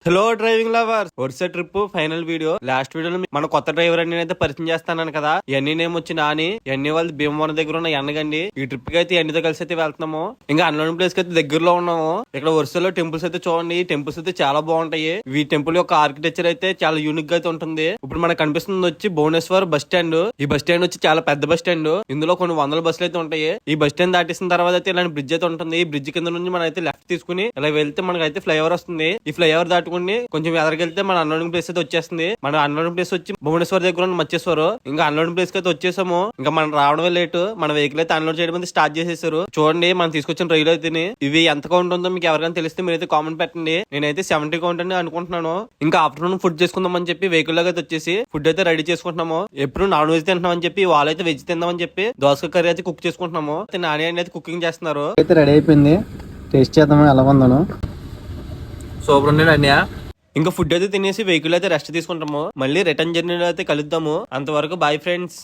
Hello driving lovers, వరుస trip final video. Last వీడియోలో మన కొత్త డ్రైవర్ అని అయితే పరిచయం చేస్తాను కదా. ఎన్ని నేమ్ వచ్చి నాని, ఎన్ని వాళ్ళు భీమవరం దగ్గర ఉన్న ఎన్నగండి. ఈ ట్రిప్ కి అయితే ఎన్నితో కలిసి అయితే వెళ్తున్నాము. ఇంకా అన్లోన్ ప్లేస్ కి అయితే దగ్గరలో ఉన్నాము. ఇక్కడ వరుసలో టెంపుల్స్ అయితే చూడండి. ఈ టెంపుల్స్ అయితే చాలా బాగుంటాయి. ఈ టెంపుల్ యొక్క ఆర్కిటెక్చర్ అయితే చాలా యూనిక్ గా అయితే ఉంటుంది. ఇప్పుడు మనకు కనిపిస్తుంది వచ్చి భువనేశ్వర్ బస్ స్టాండ్. ఈ బస్ స్టాండ్ వచ్చి చాలా పెద్ద బస్ స్టాండ్. ఇందులో కొన్ని వందల బస్సులు అయితే ఉంటాయి. ఈ బస్ స్టాండ్ దాటేసిన తర్వాత అయితే ఇలాంటి బ్రిడ్జ్ అయితే ఉంటుంది. ఈ బ్రిడ్జ్ కింద నుంచి మనం అయితే లెఫ్ట్ తీసుకుని ఇలా వెళ్తే మనకి అయితే ఫ్లైఓవర్ వస్తుంది. ఈ ఫ్లైఓవర్ దాటుకుని కొంచెం ఎదరికెళ్తే మన అన్లోడింగ్ ప్లేస్ అయితే వచ్చేస్తుంది. మన అన్లోడింగ్ ప్లేస్ వచ్చి భువనేశ్వర్ దగ్గర మచ్చేశ్వరు. ఇంకా అన్లోడింగ్ ప్లేస్ కి అయితే వచ్చేసాము. ఇంకా మనం రావడమే లేట్. మన వెహికల్ అయితే అన్లోడ్ చేయడం అయితే స్టార్ట్ చేసేసారు. చూడండి మనం తీసుకొచ్చిన రైలు అయితే ఇవి ఎంత కౌంట్ ఉందో మీకు ఎవరికైనా తెలిస్తే మీరైతే కామెంట్ పెట్టండి. నేనైతే 70 కౌంట్ అని అనుకుంటున్నాను. ఇంకా ఆఫ్టర్నూన్ ఫుడ్ చేసుకుందాం అని చెప్పి వెహికల్ లో అయితే వచ్చేసి ఫుడ్ అయితే రెడీ చేసుకుంటున్నాము. ఎప్పుడు నాన్ వెజ్ తింటున్నాం అని చెప్పి వాళ్ళైతే వెజ్ తిందామని చెప్పి దోసకాయ కర్రీ అయితే కుక్ చేసుకుంటున్నాము. నాని అయితే కుకింగ్ చేస్తున్నారు. అయితే రెడీ అయిపోయింది. టేస్ట్ చేద్దామని ఎలా ఉందను. సూపర్ ఉంది అన్నయ్య. ఇంకా ఫుడ్ అయితే తినేసి వెహికల్ అయితే రెస్ట్ తీసుకుంటాము. మళ్ళీ రిటర్న్ జర్నీలో అయితే కలుద్దాము. అంతవరకు బాయ్ ఫ్రెండ్స్.